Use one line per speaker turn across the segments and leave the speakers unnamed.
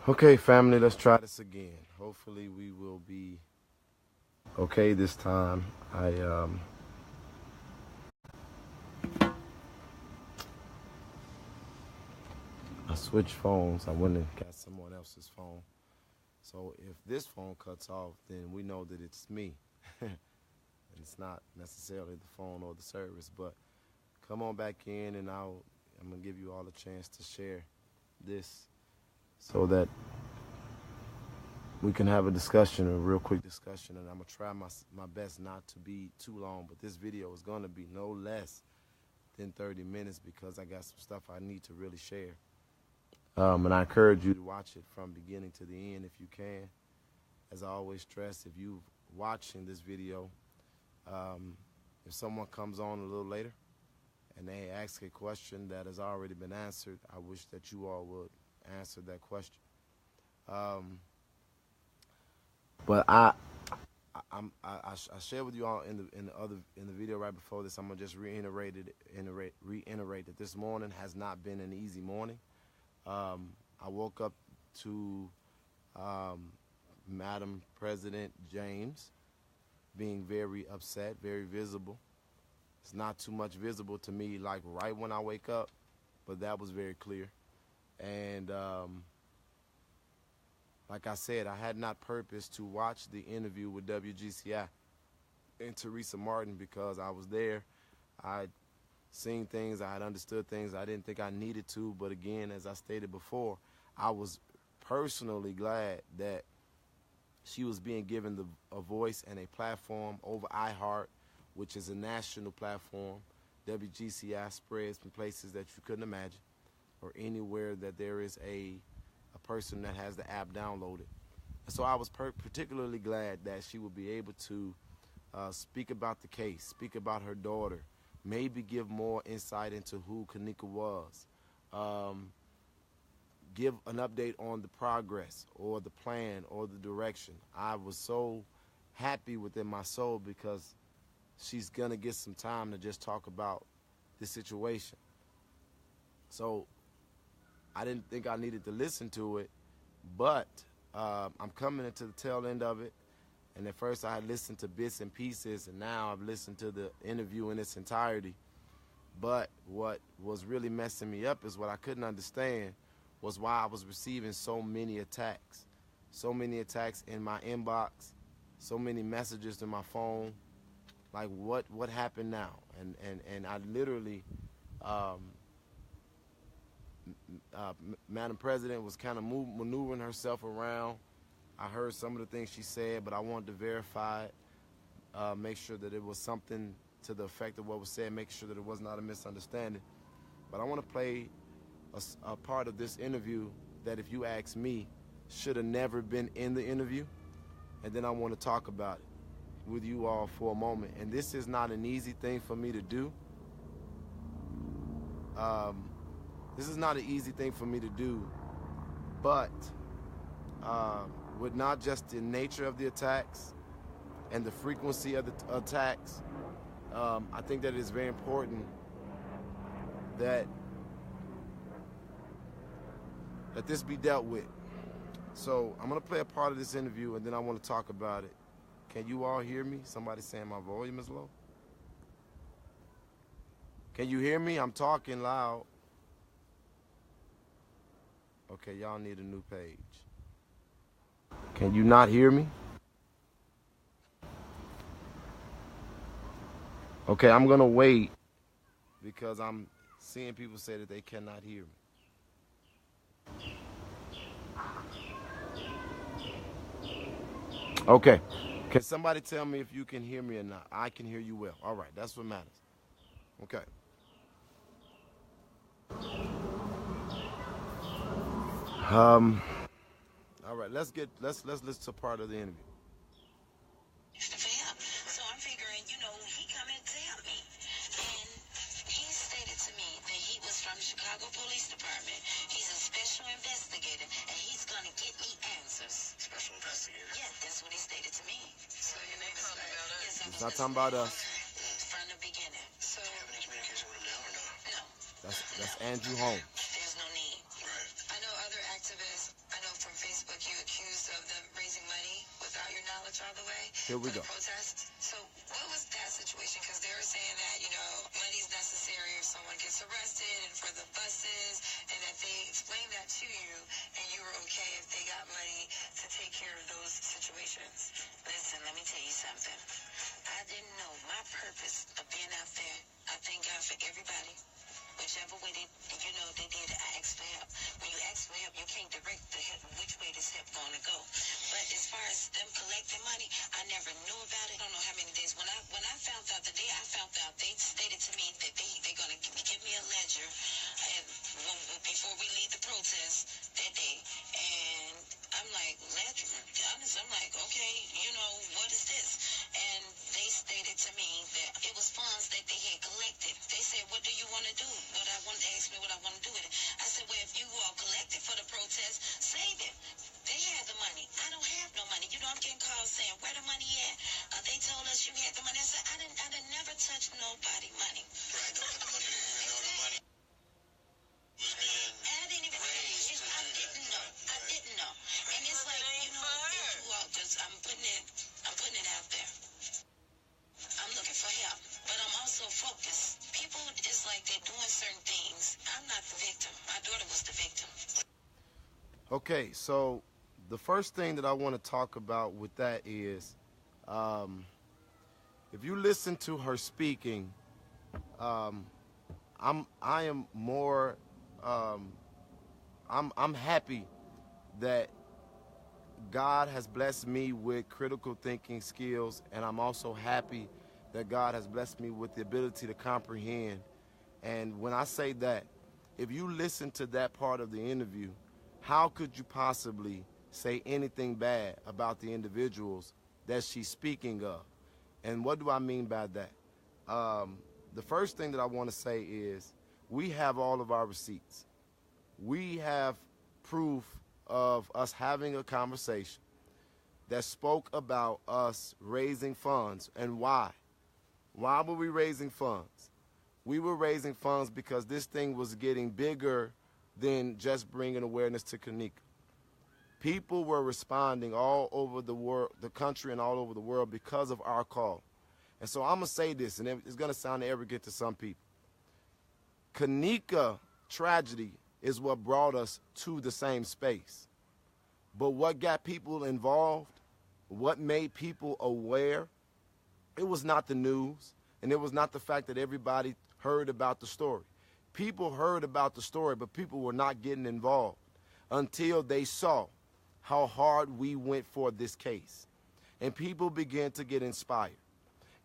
Okay, family, let's try this again. Hopefully we will be okay this time. I switched phones. I went and got someone else's phone. So if this phone cuts off, then we know that it's me. And it's not necessarily the phone or the service, but come on back in and I'm gonna give you all a chance to share this so that we can have a discussion, a real quick discussion, and I'm gonna try my best not to be too long, but this video is gonna be no less than 30 minutes because I got some stuff I need to really share. And I encourage you to watch it from beginning to the end if you can. As I always stress, if you're watching this video, if someone comes on a little later and they ask a question that has already been answered, I wish that you all would answer that question. But I shared with you all in the video right before this. I'm gonna just reiterate that this morning has not been an easy morning. I woke up to Madam President James being very upset, very visible. It's not too much visible to me, like right when I wake up, but that was very clear. And like I said, I had not purposed to watch the interview with WGCI and Tereasa Martins because I was there. I'd seen things, I had understood things I didn't think I needed to, but again, as I stated before, I was personally glad that she was being given a voice and a platform over iHeart, which is a national platform. WGCI spreads from places that you couldn't imagine, or anywhere that there is a person that has the app downloaded. And so I was particularly glad that she would be able to speak about the case, speak about her daughter, maybe give more insight into who Kanika was, give an update on the progress or the plan or the direction. I was so happy within my soul because she's going to get some time to just talk about this situation. So I didn't think I needed to listen to it, but I'm coming into the tail end of it. And at first I had listened to bits and pieces, and now I've listened to the interview in its entirety. But what was really messing me up is what I couldn't understand was why I was receiving so many attacks in my inbox, so many messages to my phone. Like what happened now? And I literally, Madam President was kind of maneuvering herself around. I heard some of the things she said, but I wanted to verify it, make sure that it was something to the effect of what was said, make sure that it was not a misunderstanding. But I want to play a part of this interview that, if you ask me, should have never been in the interview, and then I want to talk about it with you all for a moment. And this is not an easy thing for me to do. This is not an easy thing for me to do, but with not just the nature of the attacks and the frequency of the attacks, I think that it is very important that this be dealt with. So I'm going to play a part of this interview, and then I want to talk about it. Can you all hear me? Somebody saying my volume is low. Can you hear me? I'm talking loud. Okay, y'all need a new page. Can you not hear me? Okay, I'm gonna wait because I'm seeing people say that they cannot hear me. Okay, can somebody tell me if you can hear me or not? I can hear you well. All right, that's what matters. Okay. All right, let's listen to part of the interview.
For him. So I'm figuring, he coming to help me. And he stated to me that he was from Chicago Police Department. He's a special investigator, and he's going to get me answers.
Special investigator?
Yeah, that's what he stated to me.
So your name talking about us?
Yes,
it's not talking about us.
From the beginning. So,
do you have any communication with him now or no?
That's Andrew Holmes.
There's no need.
Right.
I know other activists, I know from
Here we go.
Protest. So what was that situation? Because they were saying that, money's necessary if someone gets arrested and for the buses, and that they explained that to you, and you were okay if they got money to take care of those situations. Listen, let me tell you something. I didn't know my purpose of being out there. I thank God for everybody. Whichever way they did, I asked for help. When you ask for help, you can't direct the help, which way this help going to go. But as far as them collecting money, I never knew about it. I don't know how many days. When I found out, the day I found out, they stated to me that they're going to give me a ledger before we leave the protest that day. And I'm like, ledger? Honest, I'm like, okay, what is this? And they stated to me that it was funds that they had collected. They said, what do you want to do? They asked me what I want to do with it. I said, well, if you all collected for the protest, save it. They had the money. I don't have no money. I'm getting calls saying, where the money at? They told us you had the money. I said, I didn't never touch nobody money.
Right, don't have the money. You didn't even know the money was being
I didn't even
raised.
I didn't know. I didn't know. And it's like, I'm putting it out there. I'm looking for help, but I'm also focused. People, it's like they're doing certain things. I'm not the victim. My daughter was the victim.
Okay, so the first thing that I want to talk about with that is, if you listen to her speaking, I'm happy that God has blessed me with critical thinking skills, and I'm also happy that God has blessed me with the ability to comprehend. And when I say that, if you listen to that part of the interview, how could you possibly say anything bad about the individuals that she's speaking of? And what do I mean by that? The first thing that I want to say is we have all of our receipts. We have proof of us having a conversation that spoke about us raising funds. And why? Why were we raising funds? We were raising funds because this thing was getting bigger than just bringing awareness to Kanika. People were responding all over the world, the country and all over the world because of our call. And so I'm going to say this, and it's going to sound arrogant to some people. Kanika tragedy is what brought us to the same space. But what got people involved, what made people aware, it was not the news, and it was not the fact that everybody heard about the story. People heard about the story, but people were not getting involved until they saw how hard we went for this case. And people began to get inspired.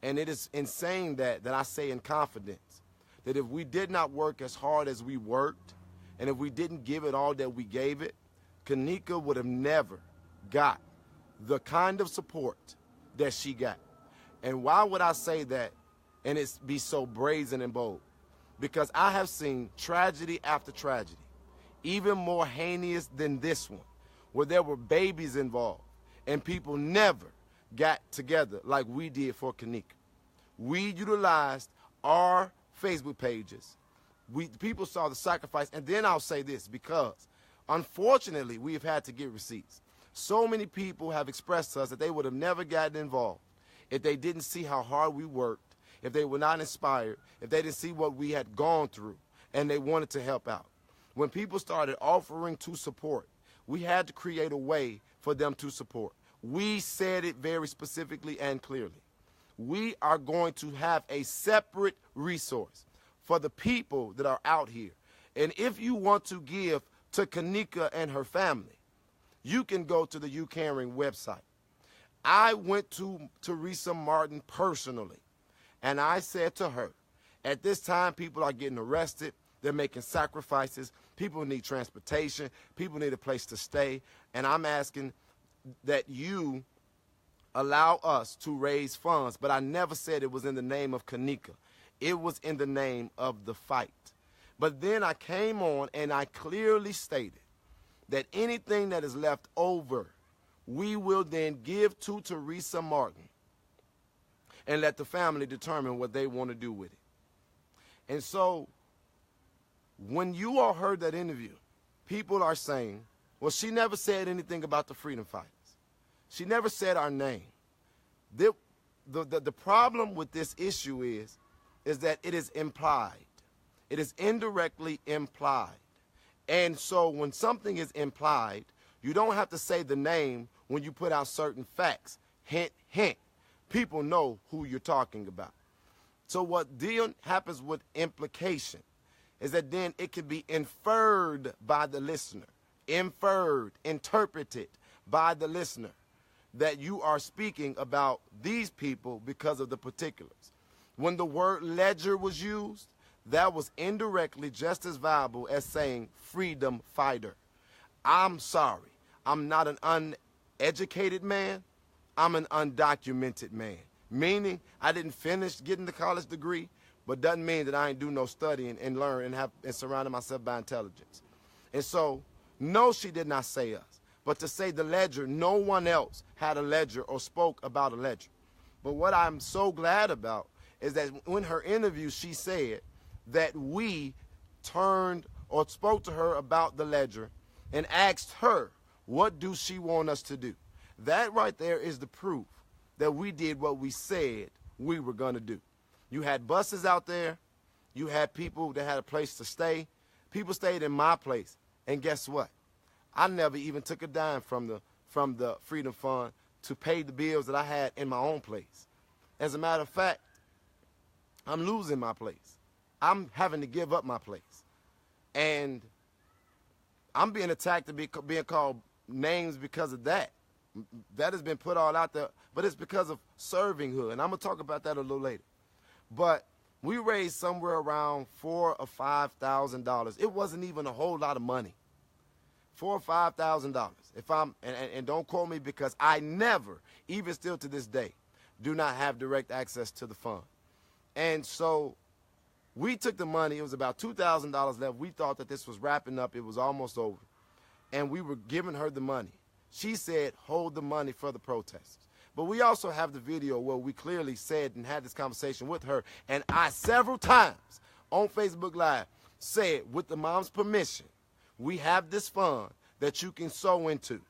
And it is in saying that I say in confidence that if we did not work as hard as we worked, and if we didn't give it all that we gave it, Kanika would have never got the kind of support that she got. And why would I say that and it be so brazen and bold? Because I have seen tragedy after tragedy, even more heinous than this one, where there were babies involved and people never got together like we did for Kanika. We utilized our Facebook pages. People saw the sacrifice. And then I'll say this, because unfortunately we have had to get receipts. So many people have expressed to us that they would have never gotten involved if they didn't see how hard we worked, if they were not inspired, if they didn't see what we had gone through, and they wanted to help out. When people started offering to support, we had to create a way for them to support. We said it very specifically and clearly. We are going to have a separate resource for the people that are out here. And if you want to give to Kanika and her family, you can go to the You Caring website. I went to Tereasa Martin personally, and I said to her, at this time, people are getting arrested. They're making sacrifices. People need transportation. People need a place to stay. And I'm asking that you allow us to raise funds. But I never said it was in the name of Kanika. It was in the name of the fight. But then I came on and I clearly stated that anything that is left over, we will then give to Tereasa Martin and let the family determine what they want to do with it. And so when you all heard that interview, people are saying, well, she never said anything about the freedom fighters. She never said our name. The problem with this issue is that it is implied. It is indirectly implied. And so when something is implied, you don't have to say the name when you put out certain facts. Hint, hint. People know who you're talking about. So what then happens with implication is that then it can be inferred by the listener. Inferred, interpreted by the listener that you are speaking about these people because of the particulars. When the word ledger was used, that was indirectly just as viable as saying freedom fighter. I'm sorry. I'm not an uneducated man. I'm an undocumented man. Meaning I didn't finish getting the college degree, but doesn't mean that I ain't do no studying and learn and surrounding myself by intelligence. And so, no, she did not say us. But to say the ledger, no one else had a ledger or spoke about a ledger. But what I'm so glad about is that in her interview, she said that we turned or spoke to her about the ledger and asked her, what do she want us to do? That right there is the proof that we did what we said we were going to do. You had buses out there. You had people that had a place to stay. People stayed in my place. And guess what? I never even took a dime from the Freedom Fund to pay the bills that I had in my own place. As a matter of fact, I'm losing my place. I'm having to give up my place. And I'm being attacked and being called names because of that. That has been put all out there, but it's because of servinghood. And I'm going to talk about that a little later. But we raised somewhere around $4,000 or $5,000. It wasn't even a whole lot of money. $4,000 or $5,000. If I'm and don't quote me because I never, even still to this day, do not have direct access to the fund. And so we took the money. It was about $2,000 left. We thought that this was wrapping up. It was almost over. And we were giving her the money. She said, hold the money for the protesters. But we also have the video where we clearly said and had this conversation with her. And I several times on Facebook Live said, with the mom's permission, we have this fund that you can sow into.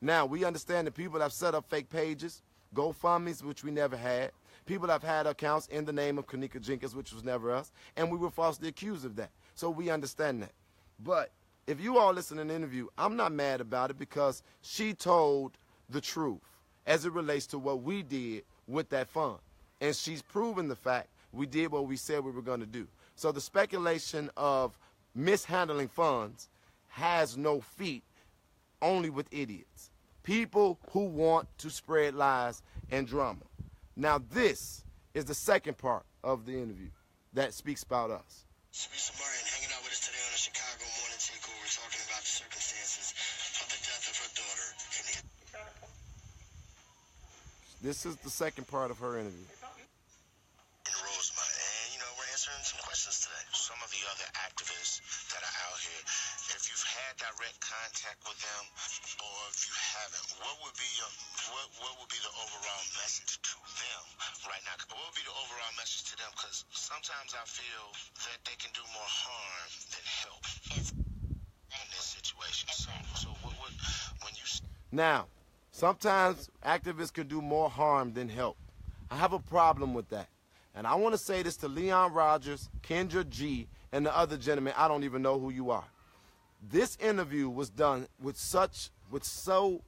Now, we understand that people have set up fake pages, GoFundMes, which we never had. People have had accounts in the name of Kanika Jenkins, which was never us. And we were falsely accused of that. So we understand that. But if you all listen to an interview, I'm not mad about it because she told the truth as it relates to what we did with that fund. And she's proven the fact we did what we said we were going to do. So the speculation of mishandling funds has no feet, only with idiots. People who want to spread lies and drama. Now this is the second part of the interview that speaks about us.
Tereasa Martin hanging out with us today on the Chicago Morning Takeover, talking about the circumstances of the death of her daughter.
This is the second part of her interview.
In Rosemont, and we're answering some questions today. Some of the other activists that are out here, if you've had direct contact with them, or if you haven't, what would be the overall message to them right now? What would be the overall message to them? Because sometimes I feel that they can do more harm than help in this situation. So what would when you
Now, sometimes activists can do more harm than help. I have a problem with that. And I want to say this to Leon Rogers, Kendra G, and the other gentleman. I don't even know who you are. This interview was done with so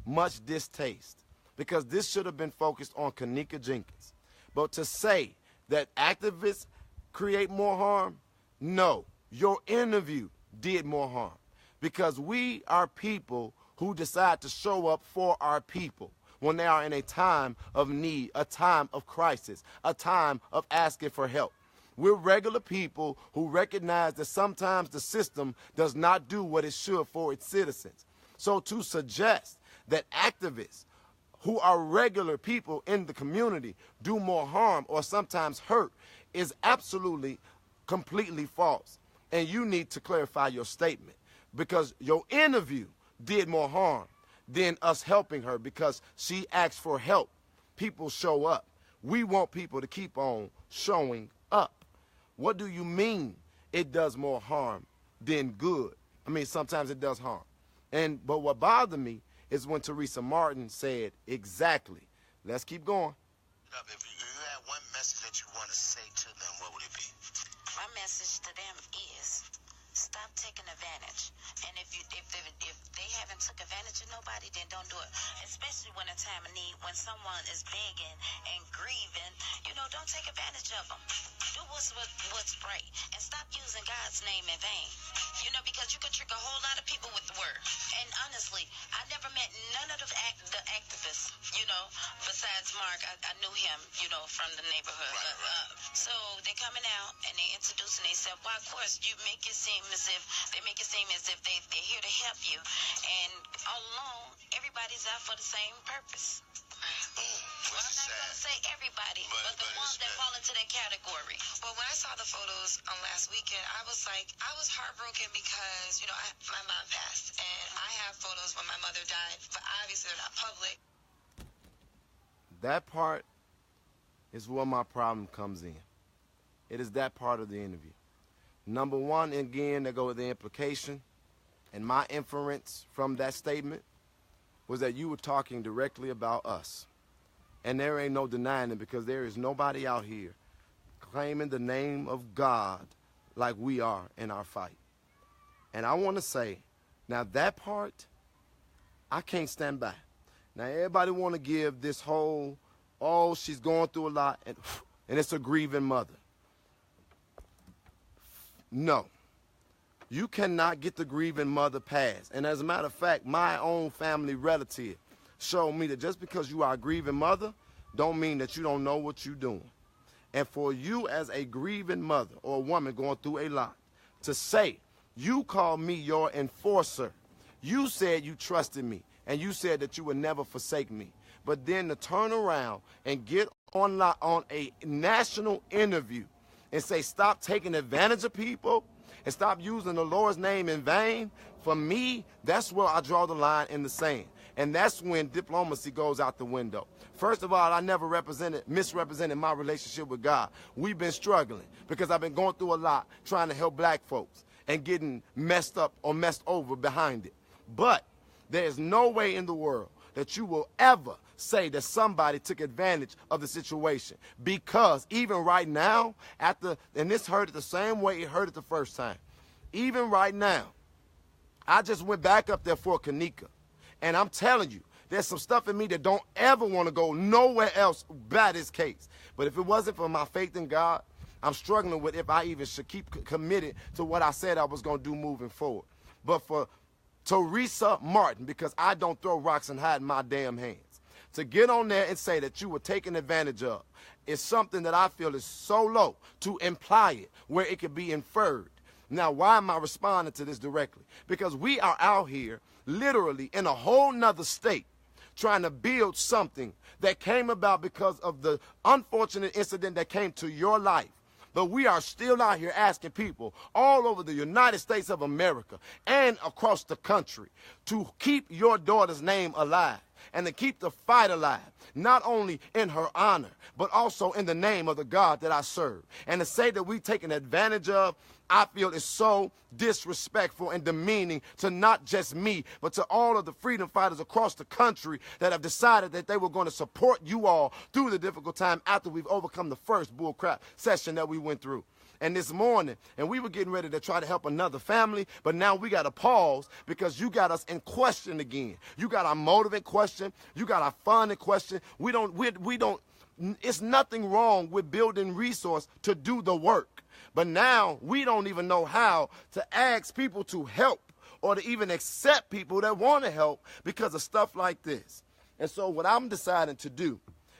much distaste because this should have been focused on Kanika Jenkins. But to say that activists create more harm, no. Your interview did more harm because we are people who decide to show up for our people when they are in a time of need, a time of crisis, a time of asking for help. We're regular people who recognize that sometimes the system does not do what it should for its citizens. So to suggest that activists who are regular people in the community do more harm or sometimes hurt is absolutely, completely false. And you need to clarify your statement because your interview did more harm than us helping her because she asked for help. People show up. We want people to keep on showing up. What do you mean it does more harm than good? I mean, sometimes it does harm. But what bothered me is when Tereasa Martin said exactly Let's keep going.
If you had one message that you want to say to them, what would it be?
My message to them is stop taking advantage. And if they haven't took advantage of nobody, then don't do it. Especially when a time of need, when someone is begging and grieving, don't take advantage of them. Do what's right, and stop using God's name in vain. Because you can trick a whole lot of people with the word. And honestly, I never met none of the activists, besides Mark. I knew him, from the neighborhood.
Right.
So they coming out and they introducing themselves. Well, of course, they make it seem as if they're here to help you. And all along, everybody's out for the same purpose. Well, I'm not going to say everybody, but the ones that fall into that category.
Well, when I saw the photos on last weekend, I was heartbroken because, my mom passed. And I have photos when my mother died, but obviously they're not public.
That part is where my problem comes in. It is that part of the interview. Number one, again, there goes the implication, and my inference from that statement was that you were talking directly about us. And there ain't no denying it, because there is nobody out here claiming the name of God like we are in our fight. And I want to say, now that part, I can't stand by. Now everybody want to give this whole, oh, she's going through a lot, and it's a grieving mother. No. You cannot get the grieving mother passed. And as a matter of fact, my own family relative showed me that just because you are a grieving mother don't mean that you don't know what you're doing. And for you as a grieving mother or a woman going through a lot to say, you called me your enforcer. You said you trusted me, and you said that you would never forsake me. But then to turn around and get on a national interview and say, stop taking advantage of people and stop using the Lord's name in vain, for me, that's where I draw the line in the sand. And that's when diplomacy goes out the window. First of all, I never misrepresented my relationship with God. We've been struggling because I've been going through a lot trying to help black folks and getting messed up or messed over behind it. But there's no way in the world that you will ever say that somebody took advantage of the situation, because even right now, and this hurt it the same way it hurt it the first time. Even right now, I just went back up there for Kanika, and I'm telling you, there's some stuff in me that don't ever want to go nowhere else by this case. But if it wasn't for my faith in God, I'm struggling with if I even should keep committed to what I said I was going to do moving forward. But for Tereasa Martin, because I don't throw rocks and hide my damn hands, to get on there and say that you were taken advantage of is something that I feel is so low to imply it where it could be inferred. Now, why am I responding to this directly? Because we are out here literally in a whole nother state trying to build something that came about because of the unfortunate incident that came to your life. But we are still out here asking people all over the United States of America and across the country to keep your daughter's name alive and to keep the fight alive, not only in her honor, but also in the name of the God that I serve. And to say that we've taken advantage of, I feel is so disrespectful and demeaning to not just me, but to all of the freedom fighters across the country that have decided that they were going to support you all through the difficult time after we've overcome the first bullcrap session that we went through. And this morning, and we were getting ready to try to help another family, but now we got to pause because you got us in question again. You got our motive in question. You got our fun in question. We don't, it's nothing wrong with building resource to do the work. But now we don't even know how to ask people to help or to even accept people that want to help because of stuff like this. And so what I'm deciding to do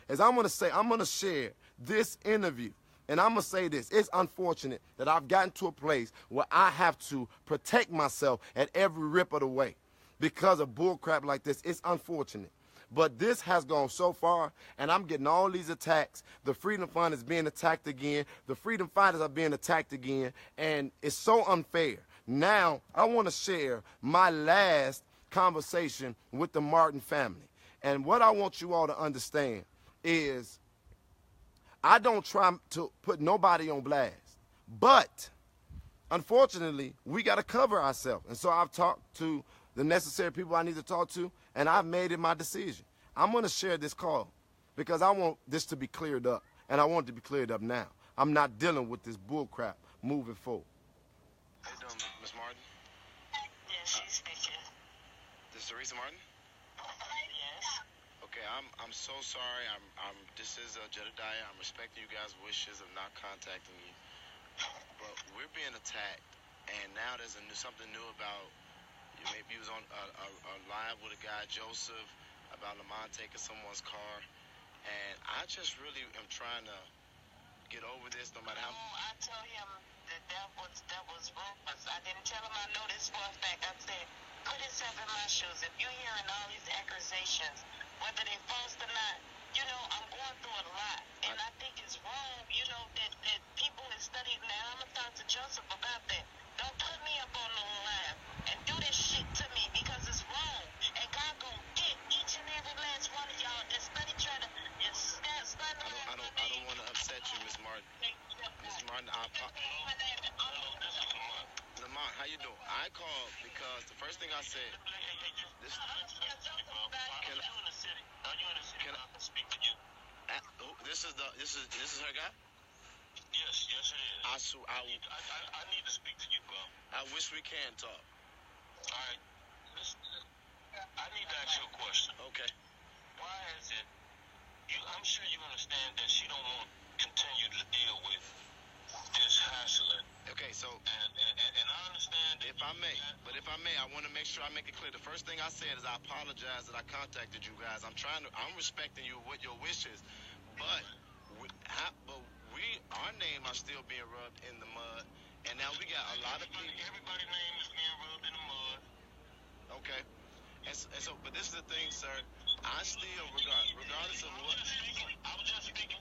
is I'm going to share this interview. And I'm going to say this. It's unfortunate that I've gotten to a place where I have to protect myself at every rip of the way because of bullcrap like this. It's unfortunate. But this has gone so far, and I'm getting all these attacks. The Freedom Fund is being attacked again. The freedom fighters are being attacked again, and it's so unfair. Now, I want to share my last conversation with the Martin family. And what I want you all to understand is I don't try to put nobody on blast. But, unfortunately, we got to cover ourselves. And so I've talked to the necessary people I need to talk to, and I've made it my decision. I'm going to share this call. because I want this to be cleared up, and I want it to be cleared up now. I'm not dealing with this bull crap moving forward.
How you doing, Miss Martin?
Yes, she's speaking.
This is Tereasa Martin?
Yes.
Okay, I'm so sorry. This is Jedediah. I'm respecting you guys' wishes of not contacting you, but we're being attacked, and now there's something new about. Maybe you was on a live with a guy, Joseph, about Lamont taking someone's car, and I just really am trying to get over this, no matter how.
I told him that was rumors. I didn't tell him I know this for a fact. I said, put yourself in my shoes. If you're hearing all these accusations, whether they false or not, you know, I'm going through a lot, and I think it's wrong, you know, that people in studies now. I'm gonna talk to Joseph about that. Don't put me up on no line and do this shit to me because it's wrong. And God gonna get each and every last one of y'all that study trying to
I don't want to upset you, Miss Martin. Miss Martin, Lamont, how you doing? I called because the first thing I said. This. Are you in the city? Can I speak to you? This is her guy? Yes, it is. I need to speak to you, bro. I wish we can talk. All right. Listen, I need to ask you a question. Okay. Why is it? I'm sure you understand that she don't want to continue to deal with this hassling. Okay, so and I understand that if I may, I want to make sure I make it clear. The first thing I said is I apologize that I contacted you guys. I'm respecting you with your wishes, but our name are still being rubbed in the mud, and now we got a lot of people. Everybody's name is being rubbed in the mud. Okay, and so, but this is the thing, sir. I still, regardless of what. I was just speaking.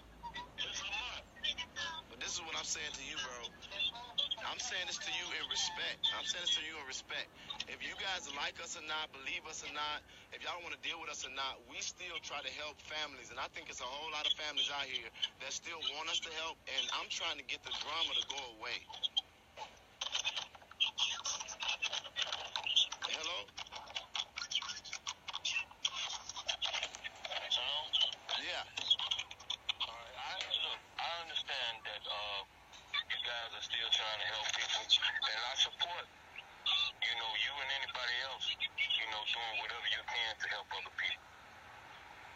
But this is what I'm saying to you, bro. I'm saying this to you in respect. If you guys like us or not, believe us or not, if y'all want to deal with us or not, we still try to help families. And I think it's a whole lot of families out here that still want us to help. And I'm trying to get the drama to go away. Hello? Yeah. All right. I understand that you guys are still trying to help people, and I support, you and anybody else, doing whatever you can to help other people.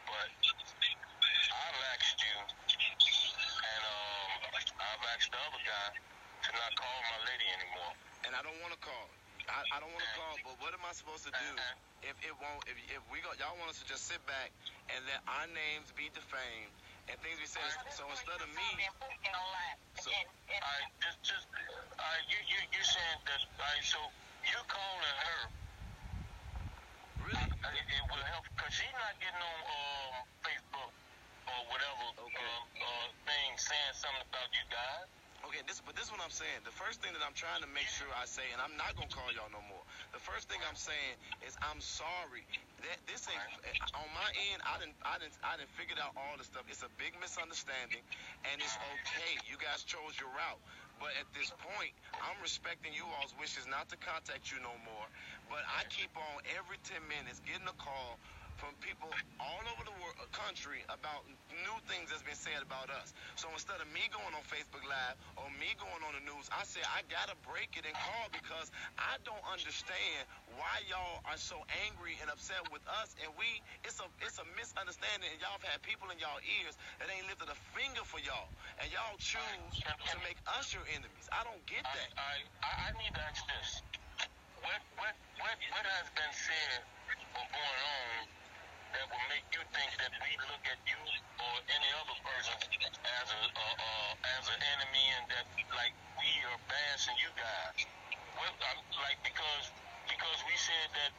But I've asked you, and I've asked the other guy to not call my lady anymore. And I don't want to call. I don't want to call, but what am I supposed to do if y'all want us to just sit back and let our names be defamed and things be said? So instead of me, you saying that, so you're calling her. Really? It will help because she's not getting on Facebook or whatever thing saying something about you guys. Okay, this is what I'm saying. The first thing that I'm trying to make sure I say, and I'm not gonna call y'all no more. The first thing I'm saying is I'm sorry that this ain't on my end. I didn't figured out all the stuff. It's a big misunderstanding, and it's okay. You guys chose your route, but at this point, I'm respecting you all's wishes not to contact you no more. But I keep on every 10 minutes getting a call from people all over the country about new things that's been said about us. So instead of me going on Facebook Live or me going on the news, I say I gotta break it and call because I don't understand why y'all are so angry and upset with us. And it's a misunderstanding. And y'all have had people in y'all ears that ain't lifted a finger for y'all, and y'all choose to make us your enemies. I don't get that. I need to ask this. What has been said or going on that will make you think that we look at you or any other person as an enemy and that like we are bashing you guys? Because we said that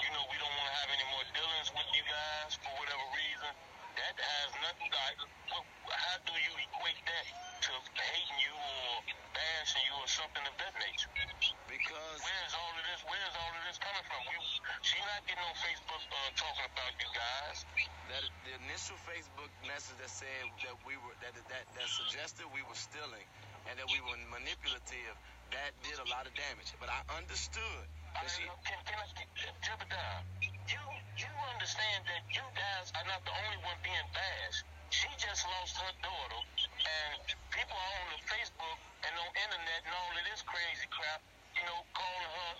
we don't want to have any more dealings with you guys for whatever reason. That has nothing. How do you equate that to hating you or bashing you or something of that nature? Because where's all of this coming from? She's not getting on Facebook talking about you guys. That the initial Facebook message that said that we were that suggested we were stealing and that we were manipulative, that did a lot of damage. But I understood. Jedediah, you understand that you guys are not the only one being bashed. lost her daughter, and people are on the Facebook and on internet and all of this crazy crap, calling her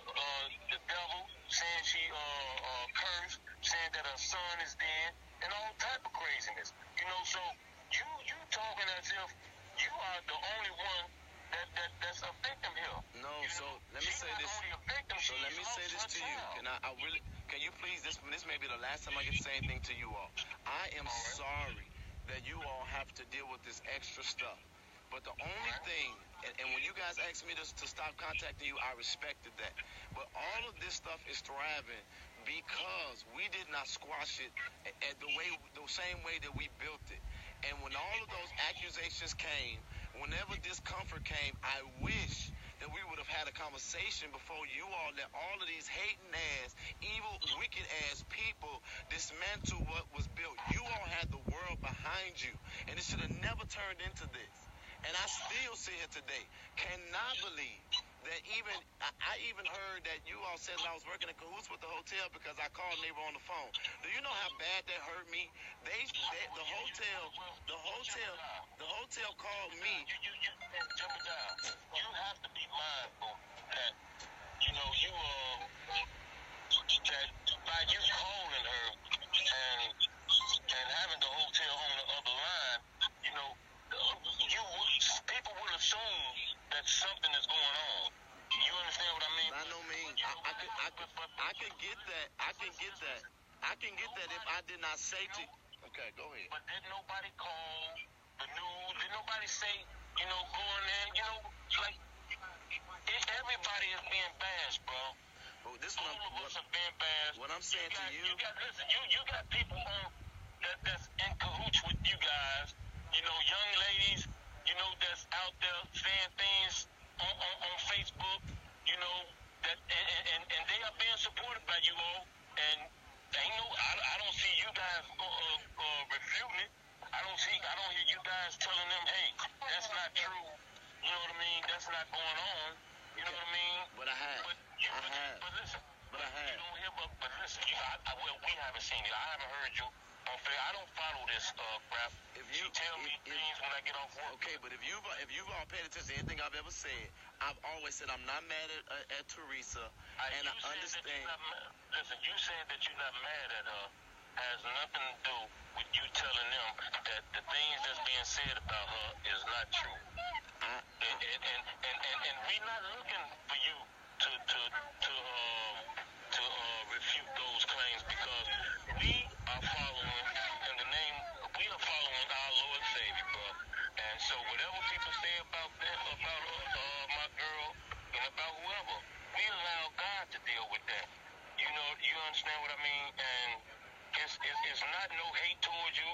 the devil, saying she cursed, saying that her son is dead, and all type of craziness. So you talking as if you are the only one that's a victim here.
No, so let me say this. So let me say this to you. Can you please, this may be the last time I get to say anything to you all. I am sorry that you all have to deal with this extra stuff. But the only thing, and when you guys asked me to stop contacting you, I respected that. But all of this stuff is thriving because we did not squash it the same way that we built it. And when all of those accusations came, whenever discomfort came, I wish that we would have had a conversation before you all let all of these hating ass, evil, wicked ass people dismantle what was built. You all had the world behind you, and it should have never turned into this. And I still sit here today, cannot believe that I even heard that you all said that I was working in cahoots with the hotel because I called neighbor on the phone. Do you know how bad that hurt me? The hotel called me.
You have to be mindful that that by you calling her and having the hotel on the other line, people would assume that something is going on. You understand what I mean?
By no means. I could get that. I can get that if I did not say to. Okay, go ahead.
But did nobody call the news? Did nobody say, go in there? Like everybody is being bashed, bro.
Well,
all of us are being bashed.
What I'm saying to you,
you got people on that's in cahoots with you guys. Young ladies, that's out there saying things on Facebook, that and they are being supported by you all. And I don't see you guys refuting it. I don't hear you guys telling them, hey, that's not true. You know what I mean? That's not going on. You know what I mean?
But I have.
But listen. You don't hear, but listen. Well, we haven't seen it. I haven't heard you. I don't follow this crap. If you tell me things when I get off work.
Okay, but if you've all paid attention to anything I've ever said, I've always said I'm not mad at Tereasa, and I understand.
Listen, you saying that you're not mad at her has nothing to do with you telling them that the things that's being said about her is not true. And we're not looking for you to refute those claims because we are following our Lord and Savior, bro. And so whatever people say about my girl and about whoever, we allow God to deal with that. You understand what I mean? And it's not no hate towards you.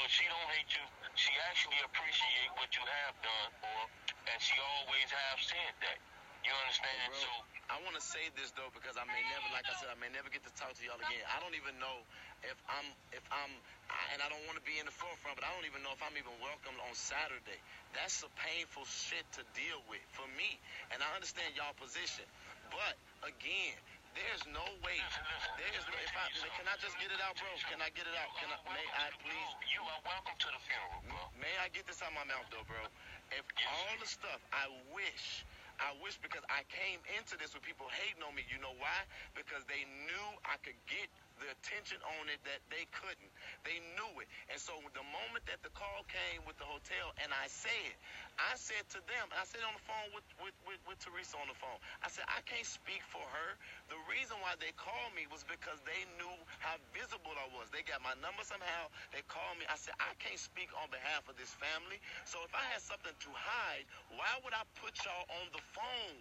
She don't hate you. She actually appreciate what you have done for her, and she always have said that. You understand?
Bro,
so
I want to say this though because I may never, like I said, I may never get to talk to y'all again. I don't even know if I'm, and I don't want to be in the forefront, but I don't even know if I'm even welcome on Saturday. That's a painful shit to deal with for me, and I understand y'all position. But again, there's no way. Can I just get it out, bro? Can I get it out? May I please?
You are welcome to the funeral, bro.
May I get this out of my mouth though, bro? If all the stuff, I wish because I came into this with people hating on me. You know why? Because they knew I could get the attention on it that they couldn't. They knew it. And so the moment that the call came with the hotel and I said to them, and I said on the phone with Tereasa on the phone, I said, I can't speak for her. The reason why they called me was because they knew how visible I was. They got my number somehow. They called me. I said, I can't speak on behalf of this family. So if I had something to hide, why would I put y'all on the phone?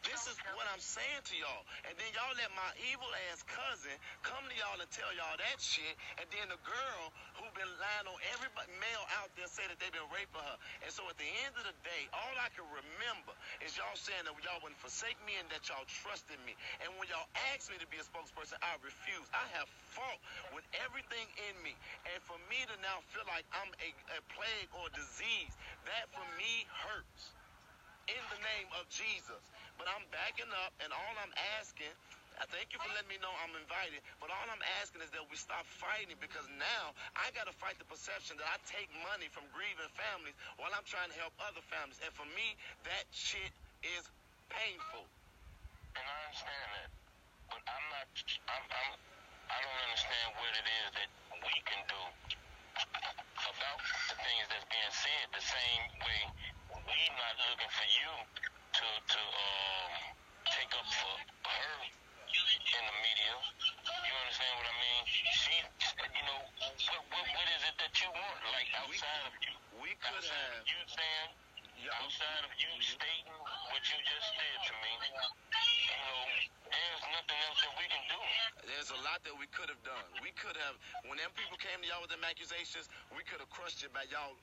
This is what I'm saying to y'all. And then y'all let my evil ass cousin come to y'all and tell y'all that shit. And then the girl who been lying on everybody, male out there, say that they been raping her. And so at the end of the day, all I can remember is y'all saying that y'all wouldn't forsake me and that y'all trusted me. And when y'all asked me to be a spokesperson, I refused. I have fought with everything in me. And for me to now feel like I'm a plague or disease, that for me hurts. In the name of Jesus. But I'm backing up, and all I'm asking,
I thank you for letting me know I'm invited, but all I'm asking is that we stop fighting, because now I got to fight the perception that I take money from grieving families while I'm trying to help other families. And for me, that shit is painful.
And I understand that, but I don't understand what it is that we can do about the things that's being said the same way we not looking for you to take up for her in the media. You understand what I mean? She, you know, what is it that you want? Like outside of you,
We could have.
you saying, outside of you stating what you just said to me, you know, there's nothing else that we can do.
There's a lot that we could have done. We could have, when them people came to y'all with them accusations, we could have crushed it by y'all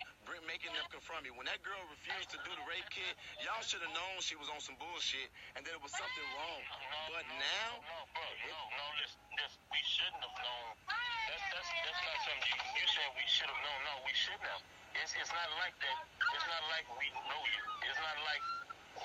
making them confront me. When that girl refused to do the rape kit, y'all should have known she was on some bullshit and that it was something wrong. But now,
Listen, we shouldn't have known. That's not something you said we should have known. No, we shouldn't have. It's not like that. It's not like we know you. It's not like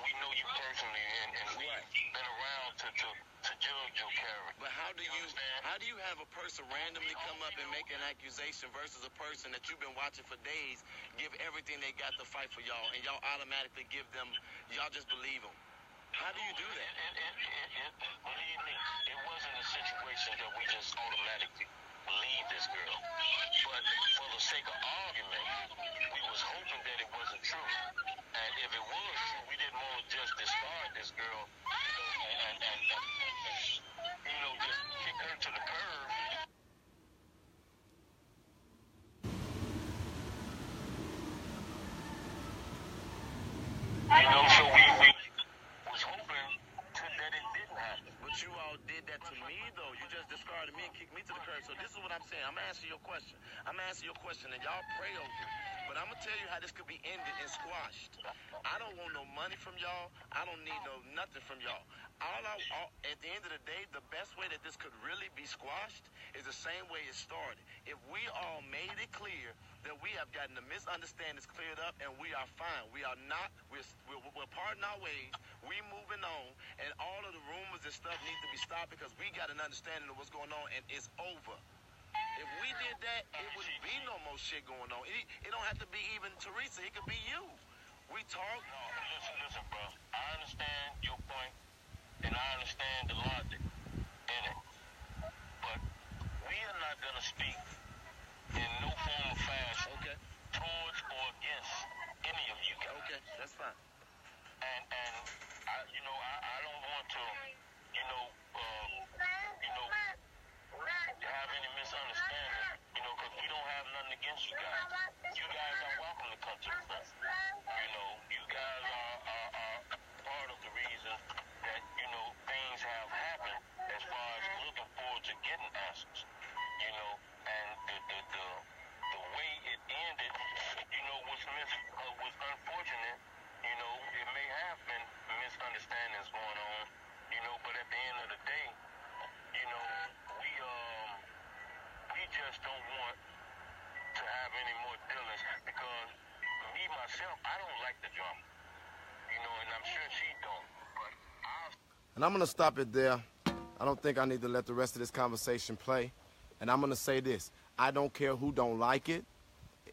we know you personally and we've been around to judge your character.
but how do you have a person randomly come up and make an accusation versus a person that you've been watching for days give everything they got to fight for y'all, and y'all automatically give them, y'all just believe them? How do you do that?
Believe me, it wasn't a situation that we just automatically believe this girl. But for the sake of argument, we was hoping that it wasn't true. And if it was true, we didn't want to just discard this girl, and you know, just kick her to the curb. You know, so we was hoping that it didn't happen.
But you all did that to me, though. You just discarded me and kicked me to the curb. So this is what I'm saying. I'm answering your question. And y'all pray over it. But I'm going to tell you how this could be ended and squashed. I don't want no money from y'all. I don't need nothing from y'all. At the end of the day, the best way that this could really be squashed is the same way it started. If we all made it clear that we have gotten the misunderstandings cleared up and we are fine. We are not, we're parting our ways. We moving on, and all of the rumors and stuff need to be stopped because we got an understanding of what's going on, and it's over. If we did that, it wouldn't be no more shit going on. It don't have to be even Tereasa. It could be you. We talk.
No, listen, bro. I understand your point, and I understand the logic in it. But we are not going to speak in no form or fashion towards or against any of you guys.
Okay, that's fine.
And I don't want to, have any misunderstanding, because we don't have nothing against you guys. You guys are welcome to come to the front. You guys are part of the reason that, things have happened as far as looking forward to getting answers, and the way it ended, was unfortunate. It may have been misunderstandings going on, but at the end of the day, we just don't want to have any more dealings, because me, myself, I don't like the drama, and I'm sure she don't, but
And I'm going to stop it there. I don't think I need to let the rest of this conversation play. And I'm going to say this. I don't care who don't like it.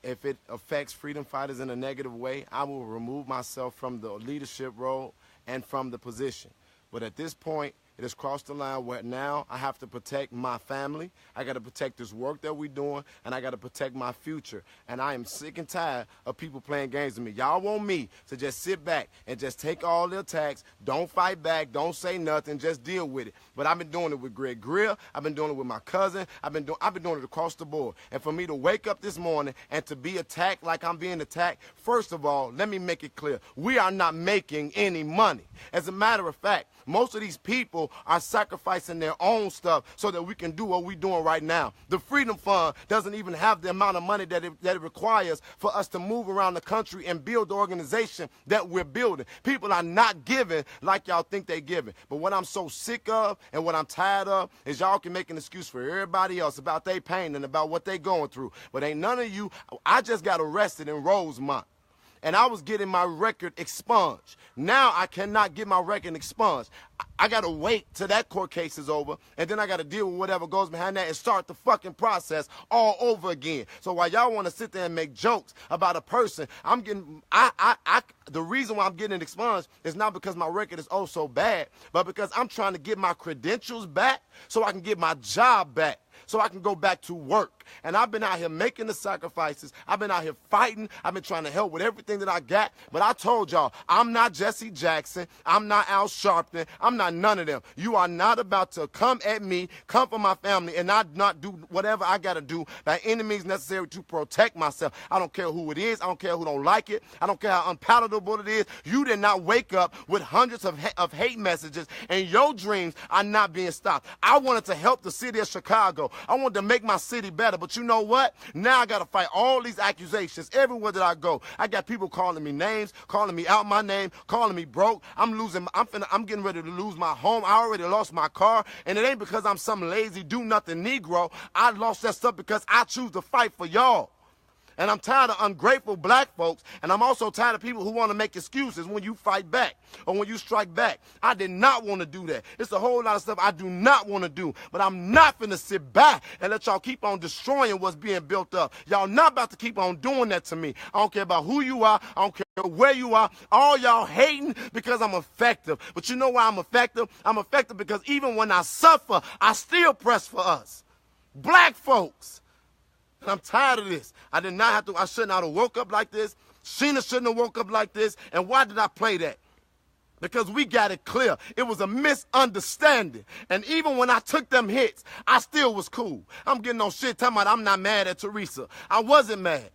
If it affects freedom fighters in a negative way, I will remove myself from the leadership role and from the position. But at this point, it has crossed the line where now I have to protect my family. I got to protect this work that we're doing, and I got to protect my future. And I am sick and tired of people playing games with me. Y'all want me to just sit back and just take all the attacks, don't fight back, don't say nothing, just deal with it. But I've been doing it with Greg Grill. I've been doing it with my cousin. I've been doing it across the board. And for me to wake up this morning and to be attacked like I'm being attacked, first of all, let me make it clear. We are not making any money. As a matter of fact, most of these people are sacrificing their own stuff so that we can do what we're doing right now. The Freedom Fund doesn't even have the amount of money that it requires for us to move around the country and build the organization that we're building. People are not giving like y'all think they're giving. But what I'm so sick of and what I'm tired of is y'all can make an excuse for everybody else about their pain and about what they're going through. But ain't none of you, I just got arrested in Rosemont. and I was getting my record expunged. Now I cannot get my record expunged. I got to wait till that court case is over, and then I got to deal with whatever goes behind that and start the fucking process all over again. So while y'all want to sit there and make jokes about a person, the reason why I'm getting it expunged is not because my record is oh so bad, but because I'm trying to get my credentials back so I can get my job back, so I can go back to work. And I've been out here making the sacrifices. I've been out here fighting. I've been trying to help with everything that I got. But I told y'all, I'm not Jesse Jackson. I'm not Al Sharpton. I'm not none of them. You are not about to come at me, come for my family, and not do whatever I got to do by any means necessary to protect myself. I don't care who it is. I don't care who don't like it. I don't care how unpalatable it is. You did not wake up with hundreds of hate messages, and your dreams are not being stopped. I wanted to help the city of Chicago. I wanted to make my city better, but you know what? Now I got to fight all these accusations everywhere that I go. I got people calling me names, calling me out my name, calling me broke. I'm getting ready to lose my home. I already lost my car, and it ain't because I'm some lazy do-nothing Negro. I lost that stuff because I choose to fight for y'all. And I'm tired of ungrateful black folks, and I'm also tired of people who want to make excuses when you fight back or when you strike back. I did not want to do that. It's a whole lot of stuff I do not want to do, but I'm not finna sit back and let y'all keep on destroying what's being built up. Y'all not about to keep on doing that to me. I don't care about who you are. I don't care where you are. All y'all hating because I'm effective. But you know why I'm effective? I'm effective because even when I suffer, I still press for us. Black folks. And I'm tired of this. I should not have woke up like this. Sheena shouldn't have woke up like this. And why did I play that? Because we got it clear. It was a misunderstanding. And even when I took them hits, I still was cool. I'm getting on shit talking about I'm not mad at Tereasa. I wasn't mad.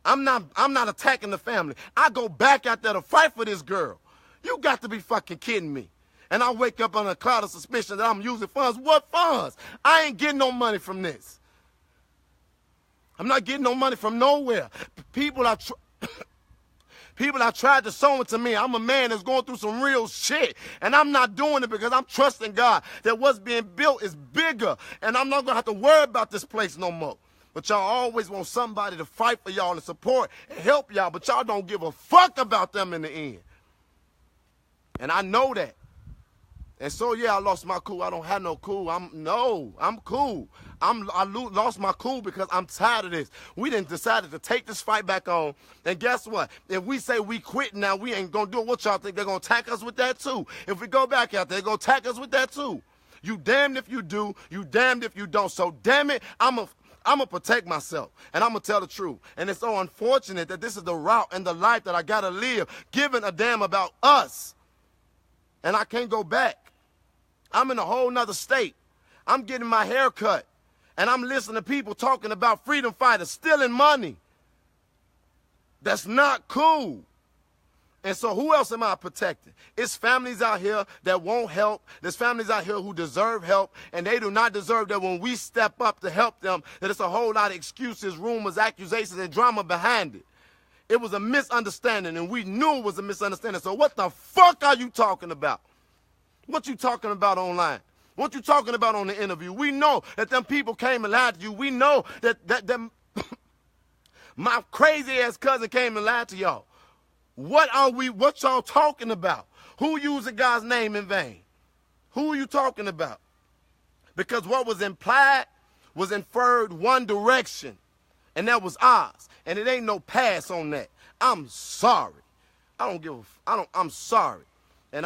I'm not attacking the family. I go back out there to fight for this girl. You got to be fucking kidding me. And I wake up on a cloud of suspicion that I'm using funds. What funds? I ain't getting no money from this. I'm not getting no money from nowhere. People are tried to sow into me. I'm a man that's going through some real shit. And I'm not doing it because I'm trusting God that what's being built is bigger. And I'm not going to have to worry about this place no more. But y'all always want somebody to fight for y'all and support and help y'all. But y'all don't give a fuck about them in the end. And I know that. And so, yeah, I lost my cool. I don't have no cool. I'm cool. I lost my cool because I'm tired of this. We done decided to take this fight back on. And guess what? If we say we quit now, we ain't going to do it. What y'all think? They're going to attack us with that too. If we go back out there, they're going to attack us with that too. You damned if you do. You damned if you don't. So, damn it, I'm going to protect myself, and I'm going to tell the truth. And it's so unfortunate that this is the route and the life that I got to live, giving a damn about us. And I can't go back. I'm in a whole nother state. I'm getting my hair cut, and I'm listening to people talking about freedom fighters stealing money. That's not cool. And so who else am I protecting? It's families out here that won't help. There's families out here who deserve help, and they do not deserve that when we step up to help them, that it's a whole lot of excuses, rumors, accusations, and drama behind it. It was a misunderstanding, and we knew it was a misunderstanding. So what the fuck are you talking about? What you talking about online? What you talking about on the interview? We know that them people came and lied to you. We know that my crazy ass cousin came and lied to y'all. What y'all talking about? Who using God's name in vain? Who are you talking about? Because what was implied was inferred one direction, and that was ours. And it ain't no pass on that. I'm sorry. I'm sorry. And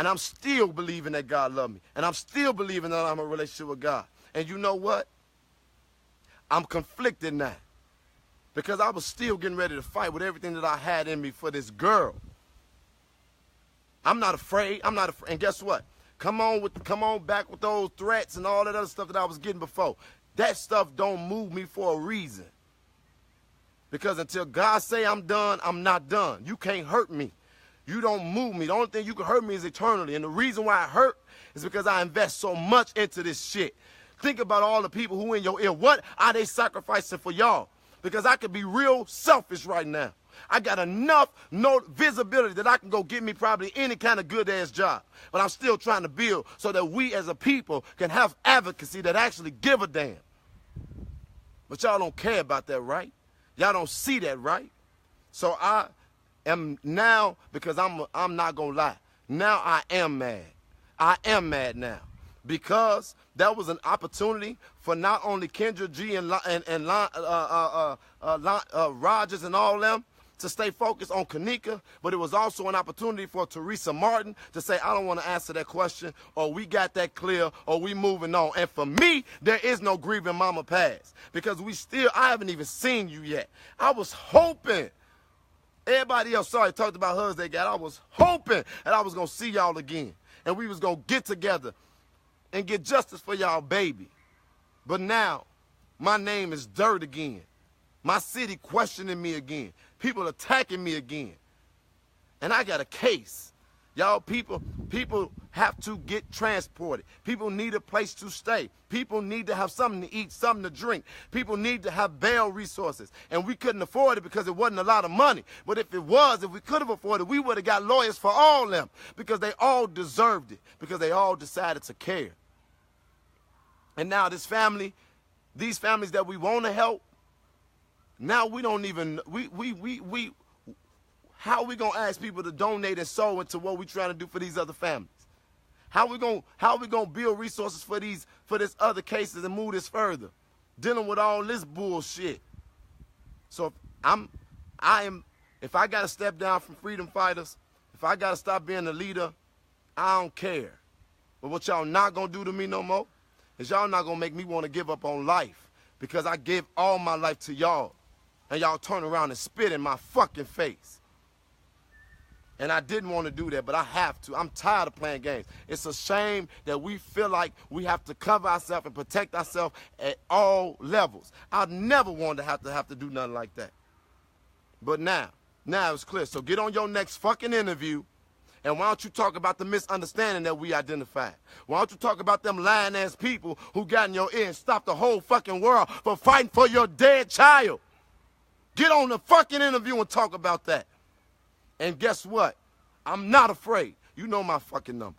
I'm still believing that God loves me. And I'm still believing that I'm in a relationship with God. And you know what? I'm conflicted now. Because I was still getting ready to fight with everything that I had in me for this girl. I'm not afraid. And guess what? Come on back with those threats and all that other stuff that I was getting before. That stuff don't move me for a reason. Because until God say I'm done, I'm not done. You can't hurt me. You don't move me. The only thing you can hurt me is eternally. And the reason why I hurt is because I invest so much into this shit. Think about all the people who in your ear. What are they sacrificing for y'all? Because I could be real selfish right now. I got enough visibility that I can go get me probably any kind of good-ass job. But I'm still trying to build so that we as a people can have advocacy that actually give a damn. But y'all don't care about that, right? Y'all don't see that, right? So I am now, because I'm not going to lie, now I am mad. I am mad now. Because that was an opportunity for not only Kendra G and Rogers and all them to stay focused on Kanika, but it was also an opportunity for Tereasa Martin to say, I don't want to answer that question, or we got that clear, or we moving on. And for me, there is no grieving mama past, because I haven't even seen you yet. I was hoping, everybody else talked about hugs they got, I was hoping that I was going to see y'all again, and we was going to get together and get justice for y'all baby. But now, my name is dirt again. My city questioning me again. People attacking me again. And I got a case. Y'all, people have to get transported. People need a place to stay. People need to have something to eat, something to drink. People need to have bail resources. And we couldn't afford it because it wasn't a lot of money. But if we could have afforded it, we would have got lawyers for all of them, because they all deserved it, because they all decided to care. And now these families that we want to help, now we don't even, how are we going to ask people to donate and sow into what we're trying to do for these other families? How are we going to build resources for this other cases and move this further? Dealing with all this bullshit. So if I got to step down from freedom fighters, if I got to stop being a leader, I don't care. But what y'all not going to do to me no more is y'all not going to make me want to give up on life, because I gave all my life to y'all, and y'all turn around and spit in my fucking face. And I didn't want to do that, but I have to. I'm tired of playing games. It's a shame that we feel like we have to cover ourselves and protect ourselves at all levels. I never wanted to have to do nothing like that. But now it's clear. So get on your next fucking interview, and why don't you talk about the misunderstanding that we identified? Why don't you talk about them lying-ass people who got in your ear and stopped the whole fucking world from fighting for your dead child? Get on the fucking interview and talk about that. And guess what? I'm not afraid. You know my fucking number.